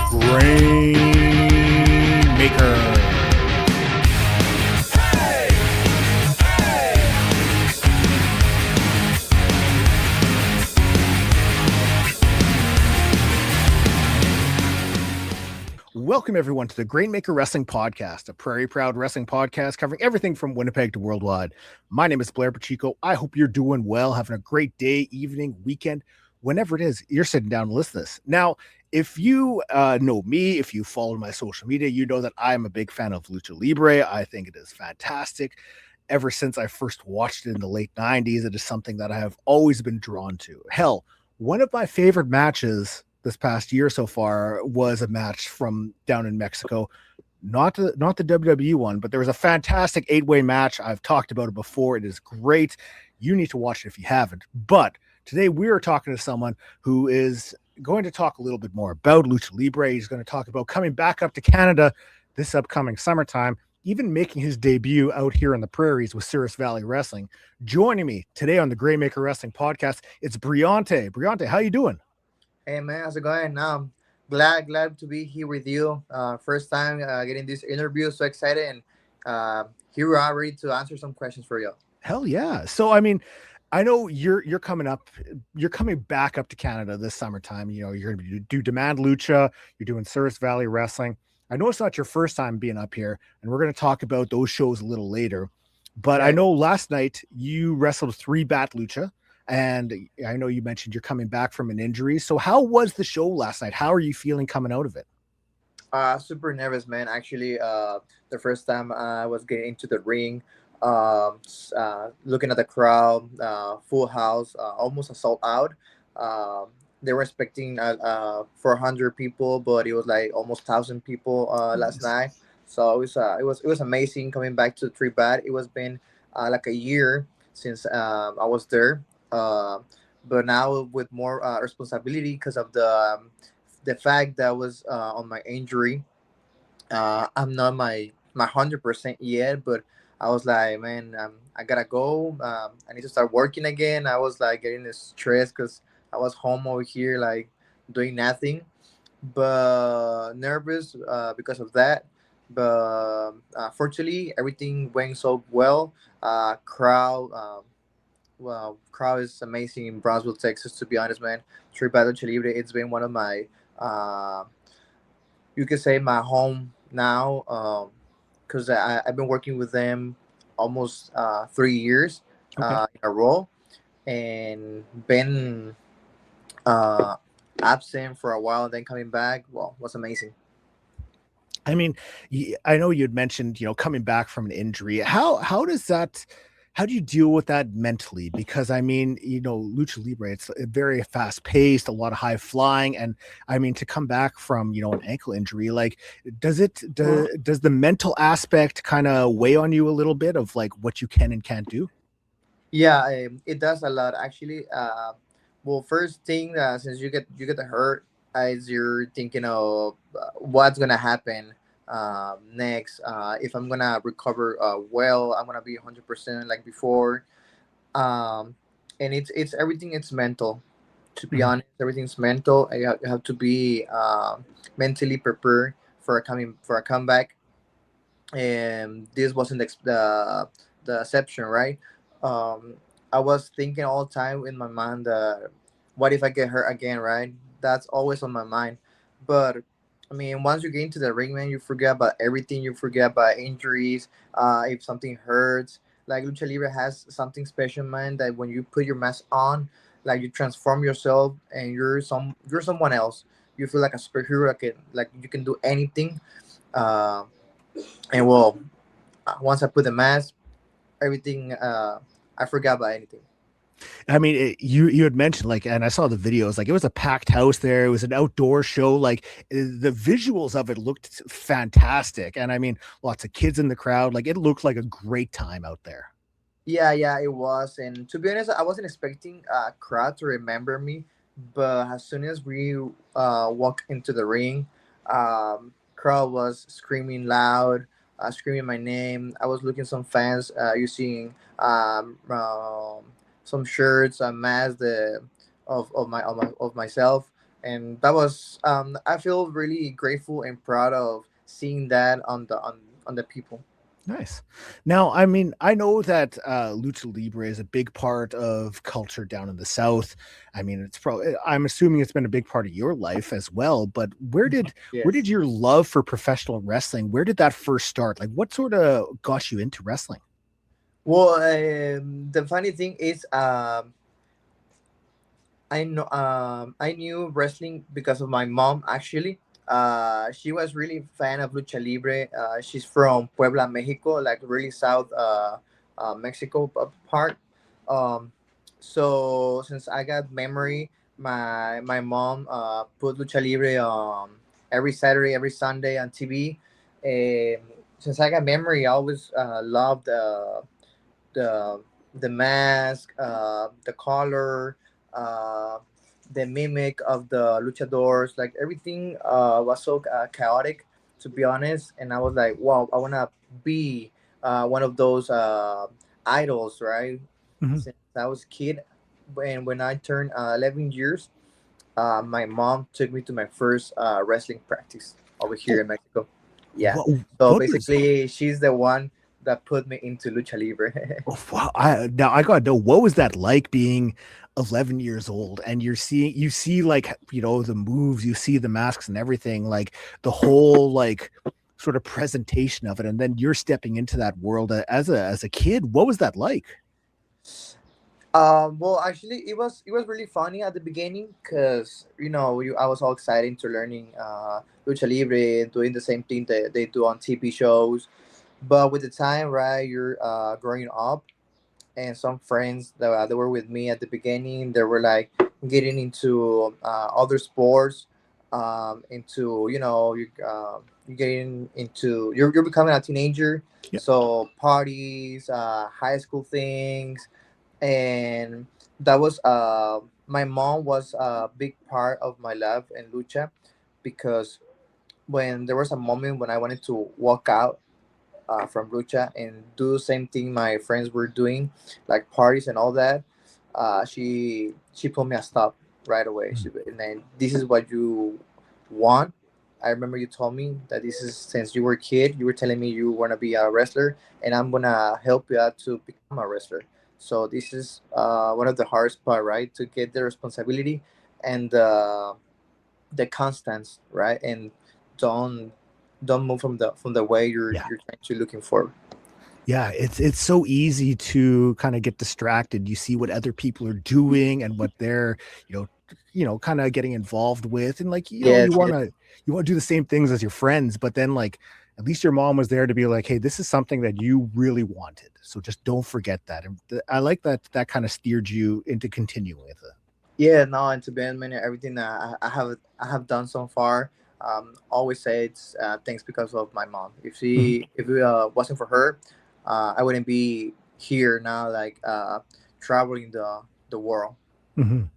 Grainmaker. Welcome, everyone, to the Grainmaker Wrestling Podcast, a Prairie Proud wrestling podcast covering everything from Winnipeg to worldwide. My name is Blair Pacheco. I hope you're doing well, having a great day, evening, weekend, whenever it is you're sitting down and listening to this. Now, if you know me, if you follow my social media, you know that I am a big fan of Lucha Libre. I think it is fantastic. Ever since I first watched it in the late 90s, it is something that I have always been drawn to. Hell, one of my favorite matches this past year so far was a match from down in Mexico, not the WWE one, but there was a fantastic 8-way match. I've talked about it before. It is great. You need to watch it if you haven't. But today we are talking to someone who is going to talk a little bit more about Lucha Libre. He's going to talk about coming back up to Canada this upcoming summertime, even making his debut out here in the prairies with Cirrus Valley Wrestling. Joining me today on the Grainmaker Wrestling Podcast, it's Briyante. Briyante, how you doing? Hey man, how's it going? Glad to be here with you. First time getting this interview, so excited, and here we are ready to answer some questions for you. Hell yeah! So I mean, I know you're coming back up to Canada this summertime. You know, you're going to do Demand Lucha. You're doing Cirrus Valley Wrestling. I know it's not your first time being up here, and we're going to talk about those shows a little later. But I know last night you wrestled 3-Bat Lucha. And I know you mentioned you're coming back from an injury. So how was the show last night? How are you feeling coming out of it? Super nervous, man. Actually, the first time I was getting into the ring, looking at the crowd, full house, almost a sold out. They were expecting 400 people, but it was like almost 1,000 people last night. So it was amazing coming back to 3-Bat. It was been like a year since I was there. But now with more responsibility because of the fact that I was on my injury. I'm not my 100% yet, but I was like, man, I gotta go. I need to start working again. I was like getting this stress because I was home over here like doing nothing, but nervous because of that. But fortunately, everything went so well. Crowd. Crowd is amazing in Brownsville, Texas. To be honest, man, 3-Bat Lucha Libre, it's been one of my, you could say my home now, because I've been working with them almost 3 years in a row, and been absent for a while, and then coming back. Well, was amazing. I mean, I know you'd mentioned, coming back from an injury. How do you deal with that mentally? Because I mean, Lucha Libre, it's very fast paced, a lot of high flying. And I mean, to come back from, an ankle injury, like, does the mental aspect kind of weigh on you a little bit of like what you can and can't do? Yeah, it does a lot actually. Well, first thing, since you get the hurt, as you're thinking of what's gonna happen next. If I'm gonna recover well, I'm gonna be 100% like before. And it's everything. It's mental. To be honest, everything's mental. You have to be mentally prepared for a comeback. And this wasn't the exception, right? Um, I was thinking all the time in my mind that what if I get hurt again, right? That's always on my mind. But I mean, once you get into the ring, man, you forget about everything. You forget about injuries. If something hurts, like Lucha Libre has something special, man. That when you put your mask on, like you transform yourself and you're someone else. You feel like a superhero, like you can do anything. Uh, and well, once I put the mask, everything. I forgot about anything. I mean, you had mentioned, like, and I saw the videos, like it was a packed house there. It was an outdoor show. Like the visuals of it looked fantastic. And I mean, lots of kids in the crowd. Like it looked like a great time out there. Yeah, it was. And to be honest, I wasn't expecting a crowd to remember me. But as soon as we walked into the ring, crowd was screaming loud, screaming my name. I was looking some fans using some shirts, a mask of myself. And that was I feel really grateful and proud of seeing that on the people. Nice. Now, I mean, I know that Lucha Libre is a big part of culture down in the South. I mean, it's probably, I'm assuming it's been a big part of your life as well. But where did Yes. your love for professional wrestling, where did that first start? Like, what sort of got you into wrestling? Well, the funny thing is, I knew wrestling because of my mom actually. She was really fan of lucha libre. She's from Puebla, Mexico, like really south Mexico part. Um, so since I got memory, my mom put lucha libre every Saturday, every Sunday on TV. Um, since I got memory, I always loved the the mask, the color, uh, the mimic of the luchadors, like everything was so chaotic, to be honest. And I was like, wow, I wanna be one of those idols, right? Mhm. Since I was a kid, when I turned 11 years, my mom took me to my first wrestling practice over here Oh, in Mexico. Yeah. what So what was basically, she's the one that put me into lucha libre. Oh, wow. Now I gotta know, what was that like being 11 years old and you see like, the moves, you see the masks and everything, like the whole like sort of presentation of it, and then you're stepping into that world as a kid. What was that like? Well, actually, it was really funny at the beginning because I was all excited to learning lucha libre and doing the same thing that they do on TV shows. But with the time, right, you're growing up, and some friends that were with me at the beginning, they were like getting into other sports, into you're getting into you're becoming a teenager, Yeah. so parties, high school things, and that was my mom was a big part of my life in lucha because when there was a moment when I wanted to walk out from lucha and do the same thing my friends were doing, like parties and all that, she put me a stop right away. And then, this is what you want. I remember you told me that this is since you were a kid. You were telling me you want to be a wrestler, and I'm gonna help you out to become a wrestler. So this is one of the hardest part, right? To get the responsibility and the constants, right? And don't don't move from the way Yeah. you're trying to looking for. Yeah, it's so easy to kind of get distracted. You see what other people are doing and what they're, you know, kind of getting involved with, and like, Yes, yes, you want to do the same things as your friends, but then like at least your mom was there to be like, hey, this is something that you really wanted, so just don't forget that. And I like that kind of steered you into continuing with it. yeah. No, and to be honest, man, everything that I have done so far, always say it's thanks because of my mom. Mhm. If it wasn't for her, I wouldn't be here now, like traveling the world. Mhm.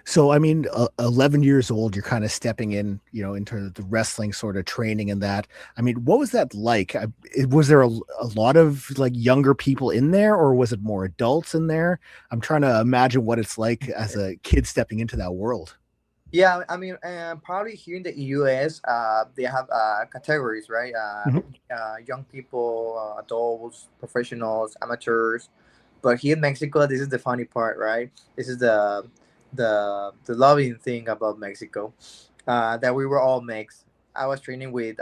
So, I mean, 11 years old, you're kind of stepping in, into the wrestling sort of training and that. I mean, what was that like? Was there a lot of like younger people in there, or was it more adults in there? I'm trying to imagine what it's like as a kid stepping into that world. Yeah, I mean, probably here in the US, they have categories, right? Mhm. Young people, adults, professionals, amateurs. But here in Mexico, this is the funny part, right? This is the loving thing about Mexico, that we were all mixed. I was training with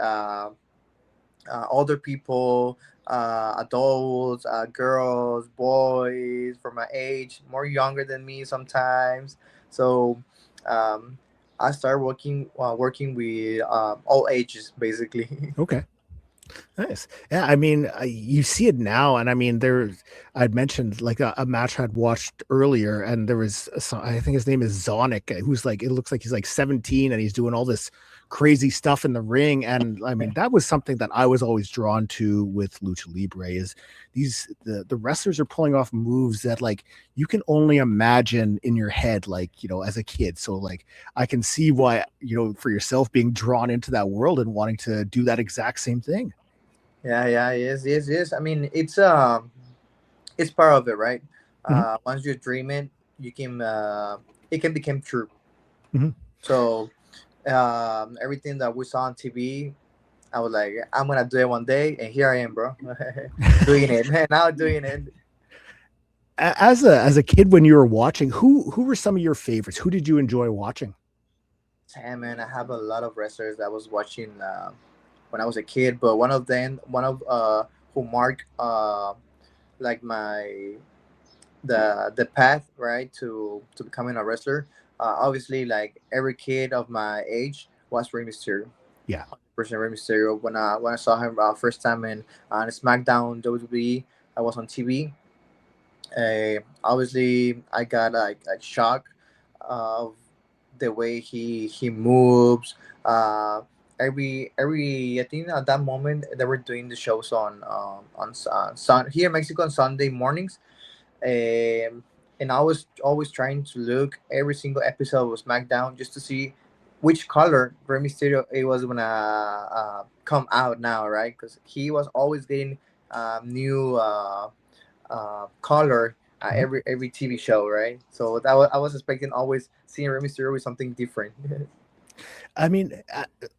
older people, adults, girls, boys from my age, more younger than me sometimes. So um, I started working with all ages basically. Okay. Nice. Yeah, I mean, you see it now, and I mean, I'd mentioned like a match I'd watched earlier, and there was, I think his name is Zonic, who's like, it looks like he's like 17, and he's doing all this crazy stuff in the ring, and I mean, that was something that I was always drawn to with Lucha Libre is the wrestlers are pulling off moves that like you can only imagine in your head, like as a kid. So like I can see why for yourself being drawn into that world and wanting to do that exact same thing. Yeah, yeah, yes, yes, yes. I mean, it's part of it, right? Mhm. Once you dream it, you can it can become true. Mhm. So Everything that we saw on TV, I was like, I'm gonna do it one day, and here I am, bro, doing it. Now doing it. As a kid when you were watching, who were some of your favorites? Who did you enjoy watching? Hey, man, I have a lot of wrestlers that I was watching when I was a kid, but one of who marked like my the path right to becoming a wrestler. Obviously, like every kid of my age was Rey Mysterio. Yeah. 100% Rey Mysterio. When I saw him first time in SmackDown WWE, I was on TV. Obviously, I got like shocked of the way he moves. Uh, every I think at that moment they were doing the shows on here in Mexico on Sunday mornings, and I was always trying to look every single episode of SmackDown just to see which color Rey Mysterio it was gonna come out now, right? Because he was always getting new color Mhm. every TV show, right? So I was expecting always seeing Rey Mysterio with something different. I mean,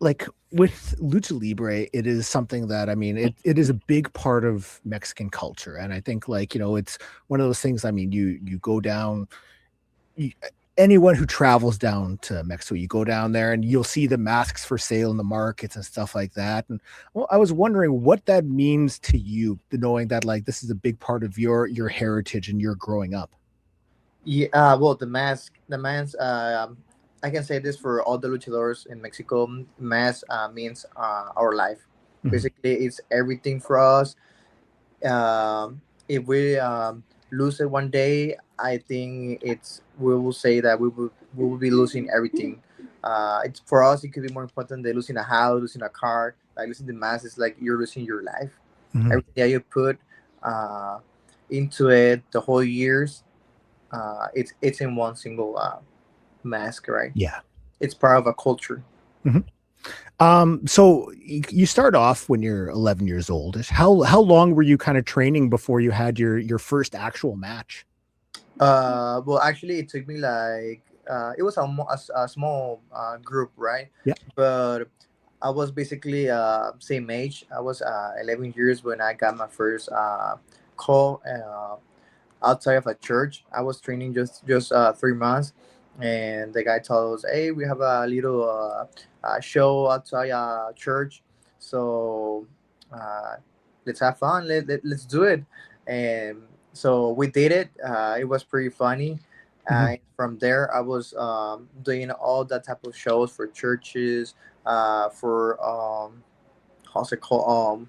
like with Lucha Libre, it is something that I mean, it is a big part of Mexican culture, and I think like it's one of those things. I mean, you go down, you, anyone who travels down to Mexico, you go down there and you'll see the masks for sale in the markets and stuff like that. And well, I was wondering what that means to you, knowing that like this is a big part of your heritage and your growing up. Yeah, well, the mask. I can say this for all the luchadores in Mexico. Mask means our life. Mhm. Basically, it's everything for us. If we lose it one day, I think we will say that we will be losing everything. It's for us. It could be more important than losing a house, losing a car. Like losing the mask is like you're losing your life. Mhm. Everything that you put uh, into it the whole years, it's in one single mask, right? Yeah. It's part of a culture. Mhm. So you start off when you're 11 years old. How long were you kind of training before you had your first actual match? Well, actually, it took me like it was a small group, right? Yeah. But I was basically same age. I was 11 years when I got my first call outside of a church. I was training just 3 months, and the guy told us, "Hey, we have a little show outside church, so uh, let's have fun. Let's do it." And so we did it. It was pretty funny. Mhm. And from there, I was doing all that type of shows for churches, for how's it called?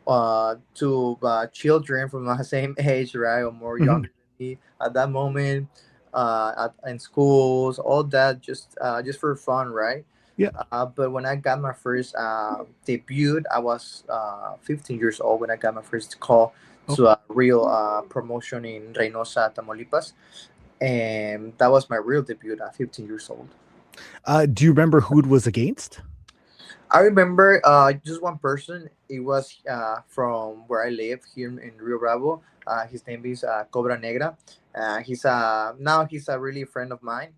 To children from my same age, right, or more Mhm. younger than me at that moment, in schools, all that, just for fun, right? Yeah. But when I got my first debut, I was 15 years old when I got my first call to Okay. a real promotion in Reynosa, Tamaulipas, and that was my real debut at 15 years old. Do you remember who it was against? I remember just one person. It was from where I live here in Rio Bravo. His name is Cobra Negra. He's now he's a really friend of mine.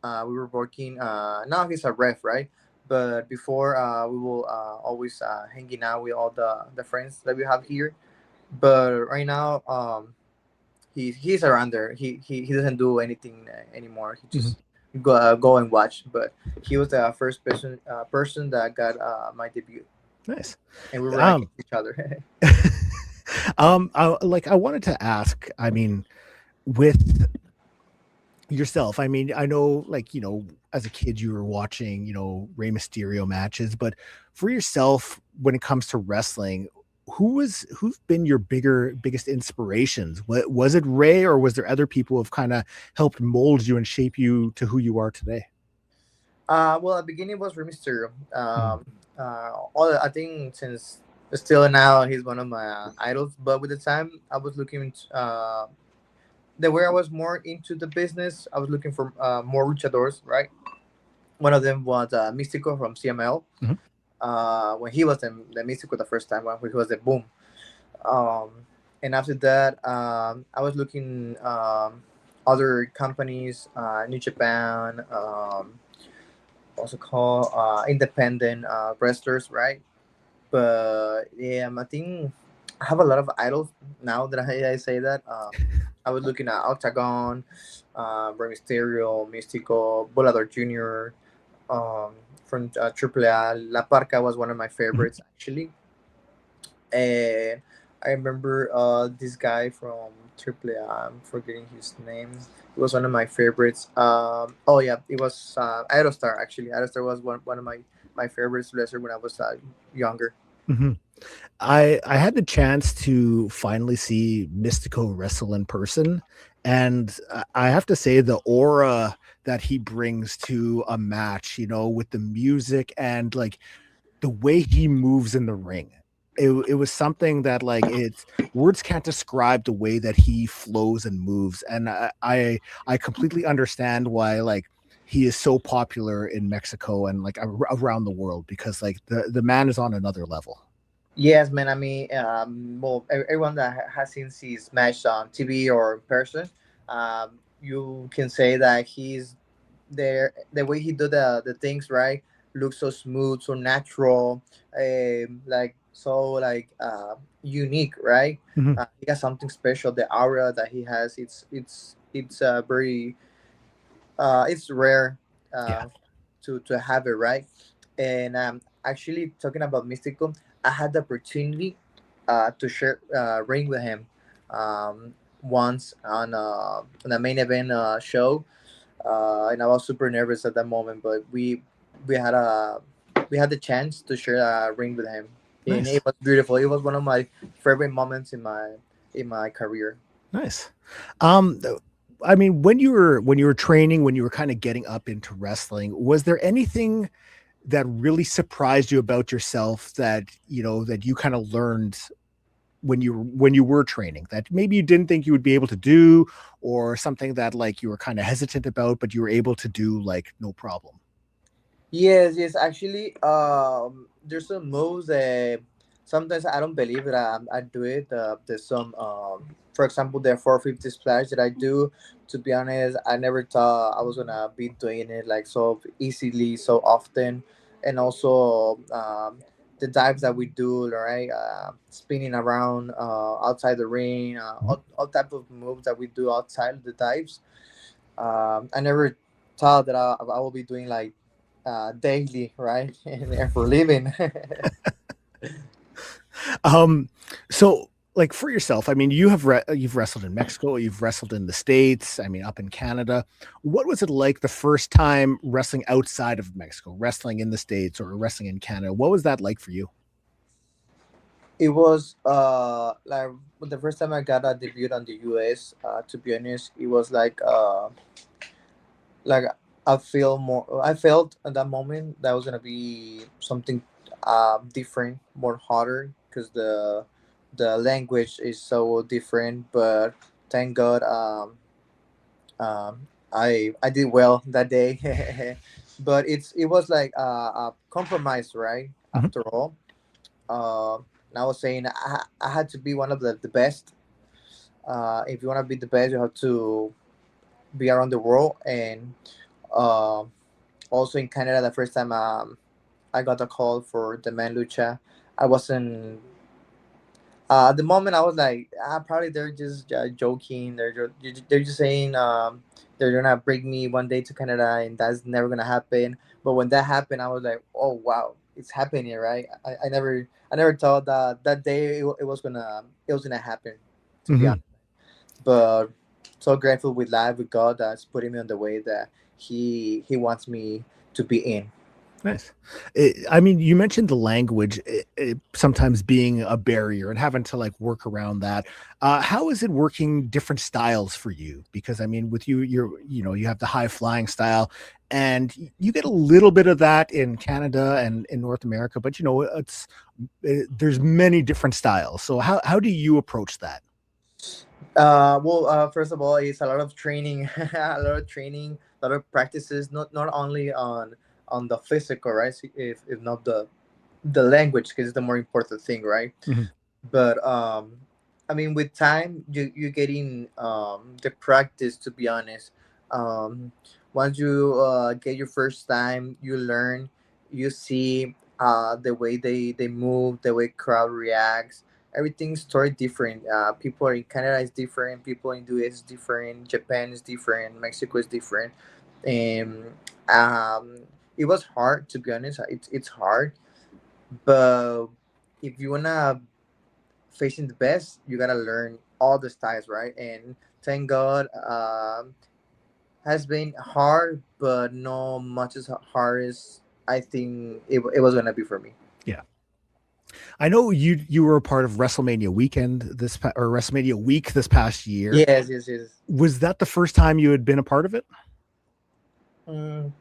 We were working. Now he's a ref, right? But before we will always hanging out with all the friends that we have here. But right now, he's around there. He doesn't do anything anymore. He Mhm. just go and watch. But he was the first person that got my debut, Nice. and we were Um, against each other. I wanted to ask, I mean, with yourself, I mean, I know, like, as a kid, you were watching, Rey Mysterio matches, but for yourself, when it comes to wrestling, who's been your biggest inspirations? What was it, Ray, or was there other people who have kind of helped mold you and shape you to who you are today? Well, at the beginning was Rey Mysterio. Mhm. All I think since still now he's one of my idols. But with the time, I was looking into, the way I was more into the business. I was looking for more luchadors, right? One of them was Mystico from CML. Mhm. When he was the Mystico the first time, when he was the boom. Um, and after that, I was looking other companies, New Japan. also called independent wrestlers, right? But yeah, I think I have a lot of idols now that I say that. I was looking at Octagon, Rey Mysterio, Mystico, Volador Jr. From AAA. La Parca was one of my Mhm. favorites actually, and I remember this guy from AAA. I'm forgetting his name. It was one of my favorites. Oh yeah, it was Aerostar actually. Aerostar was one of my favorites wrestler when I was younger. Mhm. I had the chance to finally see Mystico wrestle in person, and I have to say the aura that he brings to a match, with the music and like the way he moves in the ring. It was something that like it's words can't describe the way that he flows and moves, and I completely understand why like he is so popular in Mexico and like around the world because like the man is on another level. Yes, man. I mean, well, everyone that has seen his match on TV or in person, you can say that he's there. The way he do the things right looks so smooth, so natural, like so like unique, right? Mhm. He got something special. The aura that he has, it's very it's rare Yeah. uh, to have it, right? And actually talking about Mystical, I had the opportunity to share ring with him once on a main event show, and I was super nervous at that moment, but we had a we had the chance to share a ring with him, and Nice. it was beautiful. It was one of my favorite moments in my career. Nice. I mean, when you were training, when you were kind of getting up into wrestling, was there anything that really surprised you about yourself that you kind of learned when you were training that maybe you didn't think you would be able to do, or something that like you were kind of hesitant about, but you were able to do like no problem? Yes, yes. Actually, there's some moves that sometimes I don't believe that I do it. There's some, for example, the 450 splash that I do. To be honest, I never thought I was gonna be doing it like so easily, so often, and also the dives that we do, right? Spinning around outside the ring, Mhm. all type of moves that we do outside the dives. I never thought that I will be doing like daily, right? And for living. Um, so like for yourself, I mean, you've wrestled in Mexico, you've wrestled in the States, I mean, up in Canada. What was it like the first time wrestling outside of Mexico, wrestling in the States or wrestling in Canada? What was that like for you? It was like the first time I got a debut on the US. To be honest, it was like I felt at that moment that was gonna be something different, more harder because the language is so different. But thank God, I did well that day. But it was like a compromise, right? Mhm. After all, and I was saying I had to be one of the best. If you want to be the best, you have to be around the world. And uh, also in Canada, the first time I got a call for the man lucha, I wasn't. At the moment, I was like, probably they're just joking. They're just saying they're gonna bring me one day to Canada, and that's never gonna happen. But when that happened, I was like, oh wow, it's happening, right? I never thought that that day it was gonna happen, to be Mhm. honest. But so grateful with life, with God that's putting me on the way that He wants me to be in. Nice. I mean, you mentioned the language sometimes being a barrier and having to like work around that. How is it working different styles for you? Because I mean, with you, you have the high flying style, and you get a little bit of that in Canada and in North America, but there's many different styles. So how do you approach that? Well, first of all, it's a lot of training, a lot of training, a lot of practices. Not only on the physical, right? So if not the language, because it's the more important thing, right? Mhm. But I mean, with time, you getting the practice. To be honest, um, once you get your first time, you learn, you see the way they move, the way crowd reacts. Everything's totally different. People in Canada is different. People in US is different. Japan is different. Mexico is different. And it was hard, to be honest. It's hard, but if you wanna facing the best, you gotta learn all the styles, right? And thank God, has been hard, but not much as hard as I think it was gonna be for me. Yeah. I know you were a part of WrestleMania weekend or WrestleMania week this past year. Yes, yes, yes. Was that the first time you had been a part of it? Mm,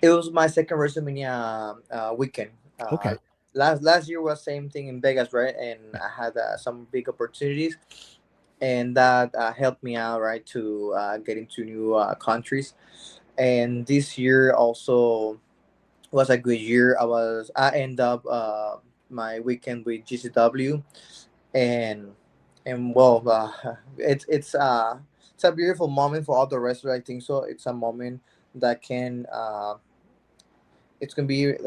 it was my second WrestleMania weekend. Okay. Last year was same thing in Vegas, right? And I had some big opportunities, and that helped me out, right, to get into new countries. And this year also was a good year. I end up my weekend with GCW, and well, it's a beautiful moment for all the wrestlers. I think so. It's a moment that can it's gonna be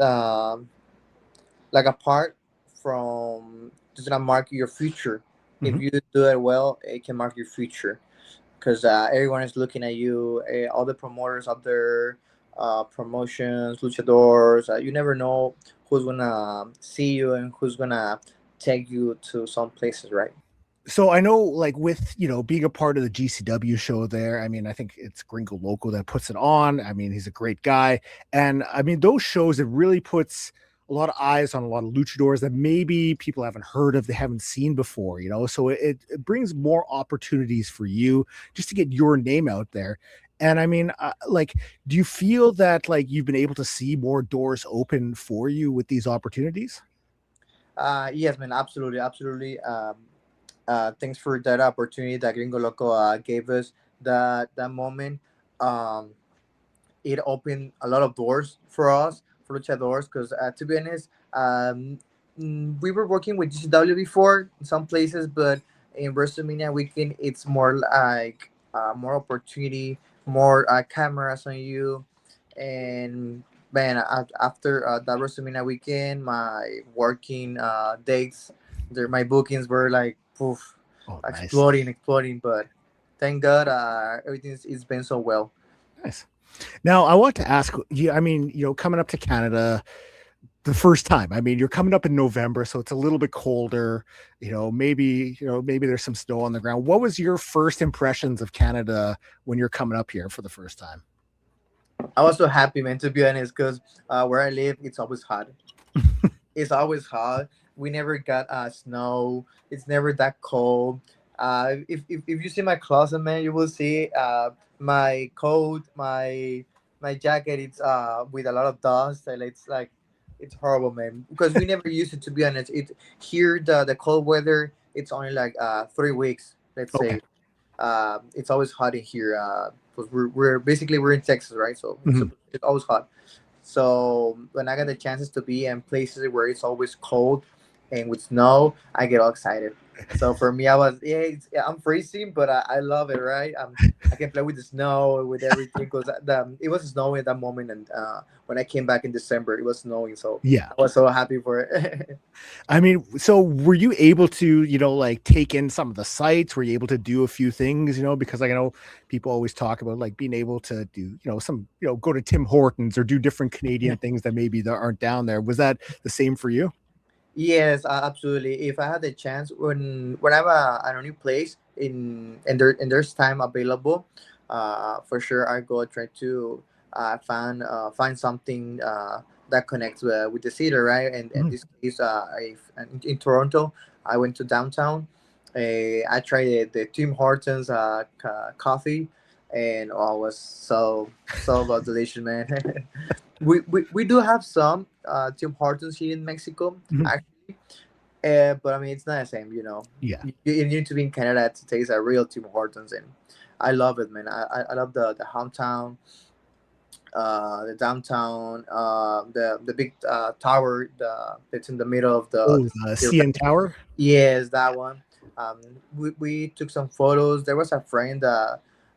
like a part from it's gonna mark your future. If Mhm. you do it well, it can mark your future because everyone is looking at you. All the promoters out there, promotions, luchadors. You never know who's gonna see you and who's gonna take you to some places, right? So I know, like with being a part of the GCW show there. I mean, I think it's Gringo Loco that puts it on. I mean, he's a great guy, and I mean those shows, it really puts a lot of eyes on a lot of luchadors that maybe people haven't heard of, they haven't seen before. So it brings more opportunities for you just to get your name out there. And I mean, like, do you feel that like you've been able to see more doors open for you with these opportunities? Yes, man, absolutely, absolutely. Thanks for that opportunity that Gringo Loco gave us. That moment, um, it opened a lot of doors for us, for luchadors. Because to be honest, we were working with GCW before in some places, but in WrestleMania weekend, it's more like more opportunity, more cameras on you, and man, after that WrestleMania weekend, my working dates, my bookings were like poof, Oh, nice. exploding, exploding. But thank God, everything's it's been so well. Nice. Now, I want to ask you, I mean, coming up to Canada the first time, I mean, you're coming up in November, so it's a little bit colder, maybe there's some snow on the ground. What was your first impressions of Canada when you're coming up here for the first time? I was so happy, man, to be honest, because where I live, it's always hot. It's always hot. We never got snow. It's never that cold. If you see my closet, man, you will see my coat, my jacket. It's with a lot of dust, and it's like it's horrible, man. Because we never used it. To be honest, it here the cold weather. It's only like 3 weeks, let's Okay. say. It's always hot in here. 'Cause we're basically we're in Texas, right? So Mhm. it's always hot. So when I get the chances to be in places where it's always cold and with snow, I get all excited. So for me, yeah, I'm freezing, but I love it, right? I can play with the snow with everything because it was snowing at that moment, and when I came back in December, it was snowing, so Yeah. I was so happy for it. I mean, so were you able to, like take in some of the sites? Were you able to do a few things, because like, I know people always talk about like being able to do, some, go to Tim Hortons or do different Canadian things that maybe that aren't down there. Was that the same for you? Yes, absolutely. If I had the chance, when I'm at a new place and there's time available, for sure I go try to find something that connects with the city, right? And Mhm. this case, in Toronto, I went to downtown. I tried the Tim Hortons coffee, and oh, it was so delicious, man. We do have some Tim Hortons here in Mexico, Mhm. actually, but I mean it's not the same. Yeah. You need to be in Canada to taste a real Tim Hortons, and I love it, man. I love the hometown, the downtown, the big tower, that's in the middle of Oh, the the city, CN right? Tower. Yes, that one. We took some photos. There was a friend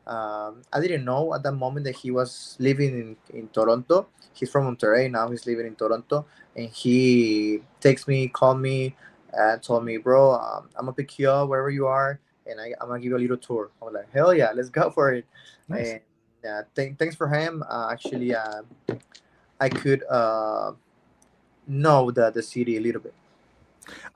I didn't know at that moment that he was living in Toronto. He's from Monterrey now. He's living in Toronto, and he texted me, called me, and told me, "Bro, I'm gonna pick you up wherever you are, and I'm gonna give you a little tour." I was like, "Hell yeah, let's go for it!" Nice. And thanks for him. Actually, I could know the city a little bit.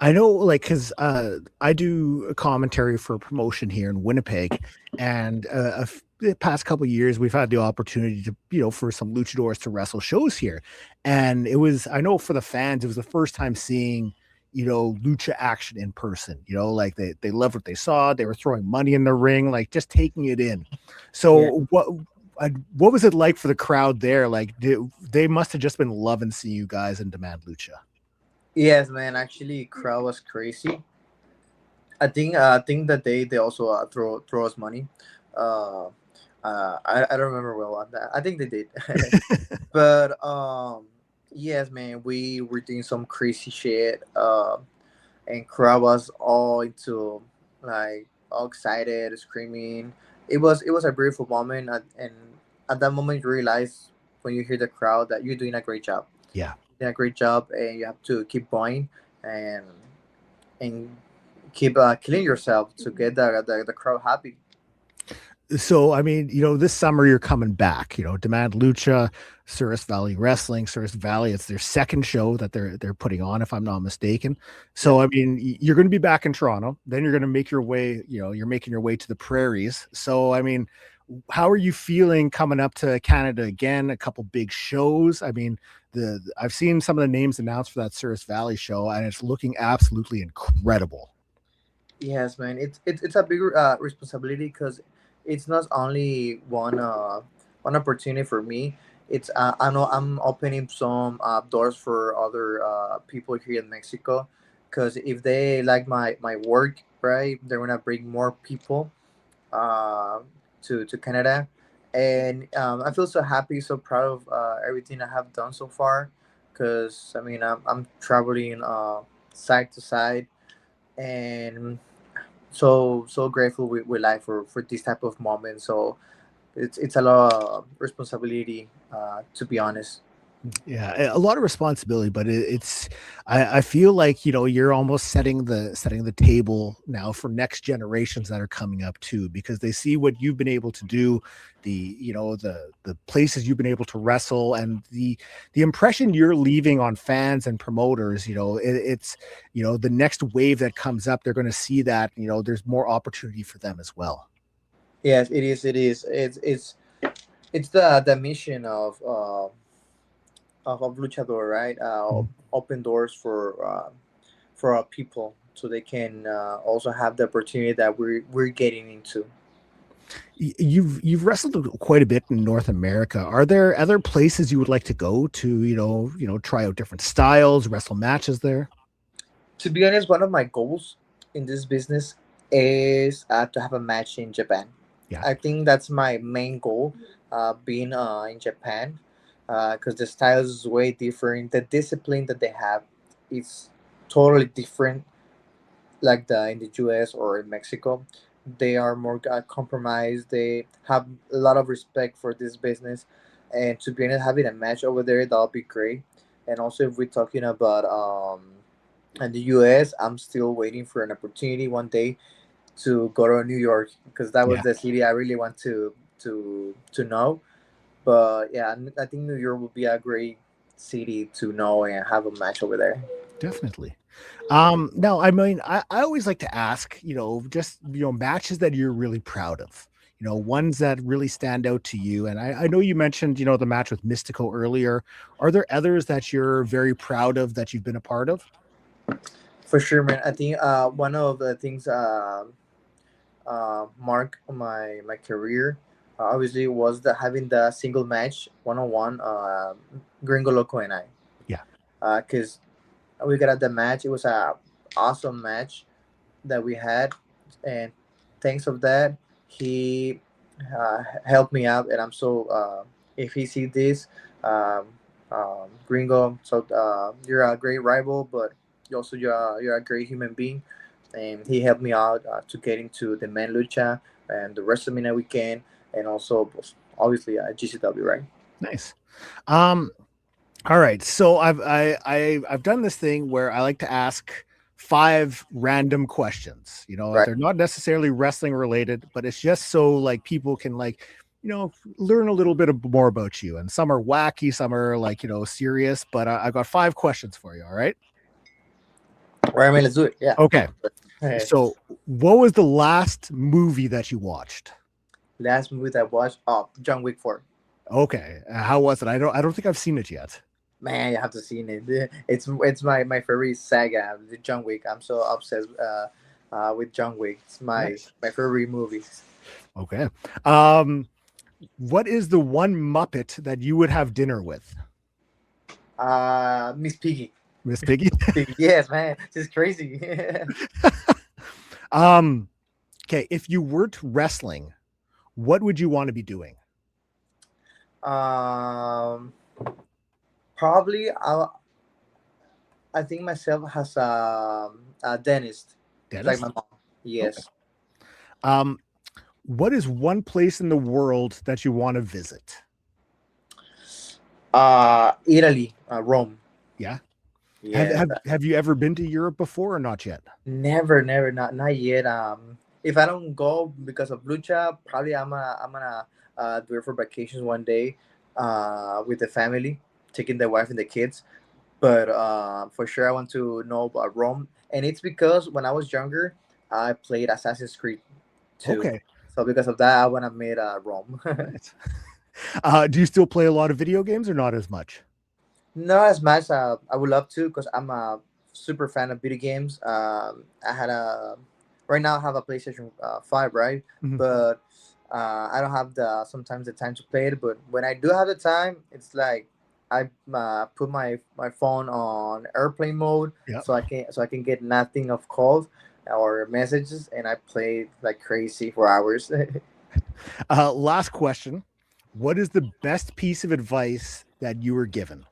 I know, like, because I do a commentary for a promotion here in Winnipeg, and the past couple of years we've had the opportunity to, for some luchadors to wrestle shows here, and it was, I know for the fans, it was the first time seeing, lucha action in person. Like they loved what they saw. They were throwing money in the ring, like just taking it in. Yeah. So what was it like for the crowd there? Like they must have just been loving seeing you guys in Demand Lucha. Yes, man. Actually, crowd was crazy. I think that they also throw us money. Uh, I don't remember well on that. I think they did, but yes, man. We were doing some crazy shit. And crowd was all into like all excited, screaming. It was a beautiful moment, and at that moment you realize when you hear the crowd that you're doing a great job. Yeah. You're doing a great job, and you have to keep going and and keep killing yourself to get the crowd happy. So, I mean, this summer you're coming back, Demand Lucha, Souris Valley Wrestling, Souris Valley. It's their second show that they're putting on, if I'm not mistaken. Yep. So, I mean, you're going to be back in Toronto. Then you're going to make your way, you're making your way to the prairies. So, I mean, how are you feeling coming up to Canada again? A couple big shows. I mean, I've seen some of the names announced for that Souris Valley show, and it's looking absolutely incredible. Yes, man. It's a bigger responsibility because it's not only one opportunity for me. It's I know I'm opening some doors for other people here in Mexico, because if they like my work, right, they're gonna bring more people uh, to Canada, and I feel so happy, so proud of everything I have done so far, because I mean I'm traveling side to side, and so grateful with life for this type of moment. So it's a lot of responsibility, to be honest. Yeah, a lot of responsibility, but it's I feel like you're almost setting the table now for next generations that are coming up too, because they see what you've been able to do, the places you've been able to wrestle, and the impression you're leaving on fans and promoters. It's the next wave that comes up, they're going to see that there's more opportunity for them as well. Yes, it is. It is. It's the mission of luchador, right? Open doors for our people, so they can also have the opportunity that we're getting into. You've wrestled quite a bit in North America. Are there other places you would like to go to, try out different styles, wrestle matches there? To be honest, one of my goals in this business is to have a match in Japan. Yeah. I think that's my main goal, being in Japan, because the style is way different. The discipline that they have is totally different, like the in the US or in Mexico. They are more compromised. They have a lot of respect for this business, and to be honest, having a match over there that'll be great. And also, if we're talking about in the US, I'm still waiting for an opportunity one day to go to New York, because that was Yeah, the city I really want to know. But yeah, I think New York would be a great city to know and have a match over there. definitely. Now, I mean, I always like to ask, just, matches that you're really proud of, ones that really stand out to you. And I know you mentioned, the match with Mystico earlier. Are there others that you're very proud of that you've been a part of? For sure, man. I think one of the things mark my career, obviously, was the having the single match 1-on-1, Gringo Loco and I, Yeah. because we got at the match. It was a awesome match that we had, and thanks of that, he helped me out, and I'm so if he see this, um, Gringo, so you're a great rival, but you're a great human being, and he helped me out to get into the man lucha and the WrestleMania weekend. and also obviously GCW, right? Nice. Um, all right. So I've done this thing where I like to ask five random questions. Right. They're not necessarily wrestling related, but it's just so like people can learn a little bit more about you. And some are wacky, some are serious. But I got five questions for you. All right. Right. I mean, let's do it. Yeah. Okay. Hey. So what was the last movie that you watched? Last movie that I watched, oh, John Wick 4. Okay. How was it? I don't think I've seen it yet. Man, you have to see it. It's my favorite saga, the John Wick. I'm so obsessed with John Wick. It's Nice. my favorite movie. Okay. What is the one Muppet that you would have dinner with? Miss Piggy. Miss Piggy? Yes, man. She's crazy. Okay, if you weren't wrestling, what would you want to be doing? um, Probably I think myself as a dentist, like Dentist? my mom. Okay. Yes. What is one place in the world that you want to visit? Italy, Rome. Yeah. Yes. Have you ever been to Europe before or not yet? Never, not yet. If I don't go because of lucha, probably I'm gonna do it for vacations one day, with the family, taking the wife and the kids. But for sure, I want to know about Rome, and it's because when I was younger, I played Assassin's Creed too. Okay. So because of that, I wanna meet Rome. Nice. Do you still play a lot of video games or not as much? Not as much. I would love to because I'm a super fan of video games. I had a right now I have a PlayStation 5, right? Mhm. But I don't have the sometimes the time to play it. But when I do have the time, it's like I put my phone on airplane mode Yeah. so I can get nothing of calls or messages, and I play like crazy for hours. Last question. What is the best piece of advice that you were given?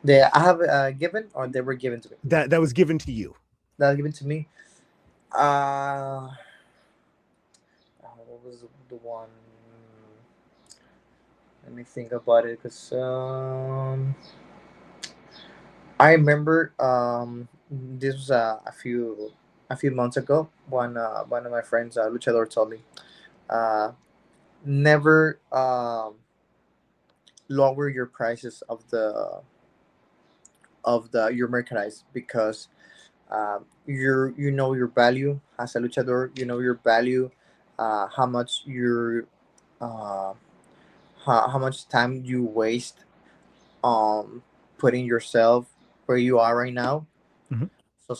I have given or they were given to me. That was given to you. That was given to me. Uh what was the one? Let me think about it, because I remember this was a few months ago. One of my friends, luchador, told me, uh, never lower your prices of the your merchandise, because you know your value as a luchador. You know your value, how much uh, how much time you waste putting yourself where you are right now. Mhm. So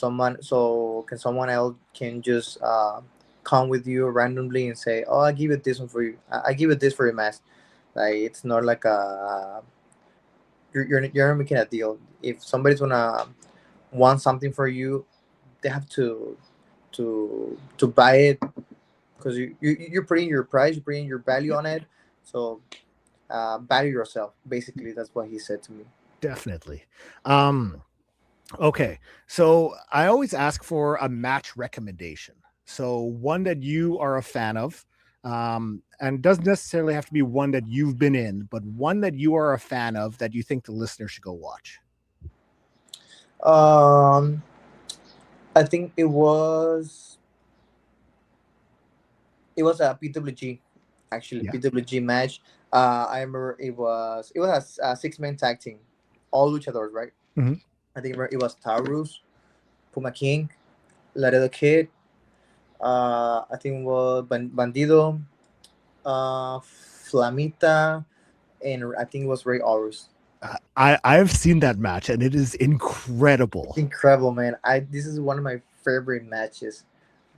can someone else can just come with you randomly and say, oh, I give it this one for you, I give it this for your mask. Like, it's not like you're not making a deal. If somebody's gonna want something for you, they have to buy it, because you're putting your price, you're putting your value Yeah, on it. So value yourself, basically. That's what he said to me. definitely. Um, okay. So I always ask for a match recommendation. So one that you are a fan of, and doesn't necessarily have to be one that you've been in, but one that you are a fan of that you think the listener should go watch. um I think it was a PWG, actually, Yeah. PWG match. I remember it was a six-man tag team, all luchadors, right? Mhm. I think it was Taurus, Puma King, Laredo Kid. I think it was Bandido, Flamita, and I think it was Ray Horus. I've seen that match and it is It's incredible. incredible, man. This is one of my favorite matches.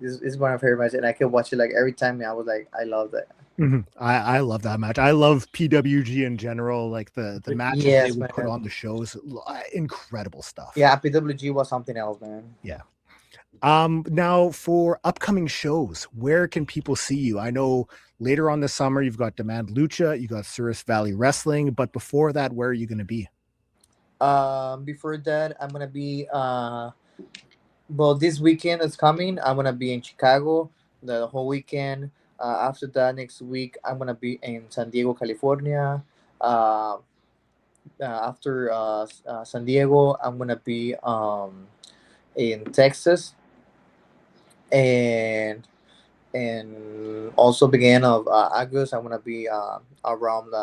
This is one of my favorite matches, and I can watch it like every time. And I was like, I love that. Mhm. I love that match. I love PWG in general, like the matches they Yes, would put man. on the shows. Incredible stuff. Yeah, PWG was something else, man. Yeah. Now for upcoming shows, where can people see you? I know later on this summer you've got Demand Lucha, you got Souris Valley Wrestling, but before that, where are you going to be? Before that, I'm gonna be well, this weekend is coming. I'm gonna be in Chicago the whole weekend. After that, next week I'm gonna be in San Diego, California. Uh, After San Diego, I'm gonna be in Texas, and also beginning of August, I'm gonna be around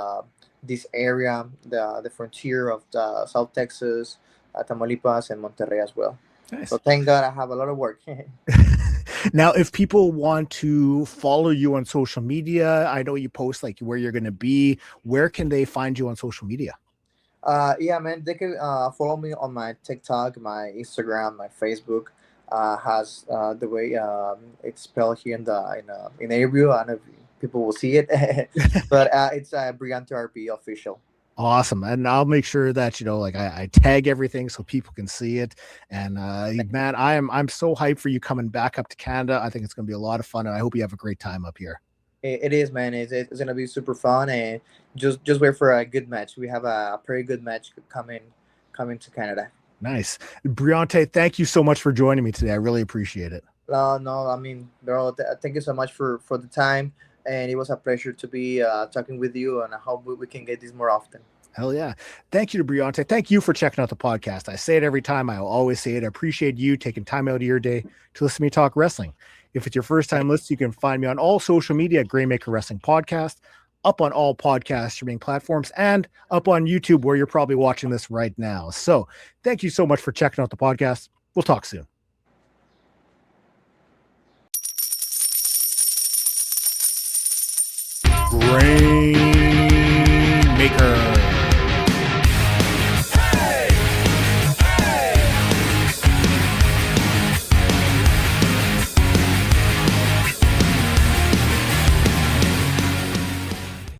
this area, the frontier of the South Texas, Tamaulipas, and Monterrey as well. Nice. So thank God I have a lot of work. Now, if people want to follow you on social media, I know you post like where you're going to be. Where can they find you on social media? Yeah, man, they can follow me on my TikTok, my Instagram, my Facebook. Has the way it's spelled here in April. I don't know if people will see it, but it's Briyante RB official. Awesome. And I'll make sure that, like I tag everything so people can see it. And man, I'm so hyped for you coming back up to Canada. I think it's going to be a lot of fun, and I hope you have a great time up here. It is, man. It's gonna be super fun, and just wait for a good match. We have a pretty good match coming to Canada. Nice. Briyante, thank you so much for joining me today. I really appreciate it. No, I mean, bro, thank you so much for the time, and it was a pleasure to be talking with you, and I hope we can get this more often. Hell yeah. Thank you to Briyante. Thank you for checking out the podcast. I say it every time. I will always say it. I appreciate you taking time out of your day to listen to me talk wrestling. If it's your first time listening, you can find me on all social media at Grainmaker Wrestling Podcast, up on all podcast streaming platforms, and up on YouTube where you're probably watching this right now. So thank you so much for checking out the podcast. We'll talk soon. Grainmaker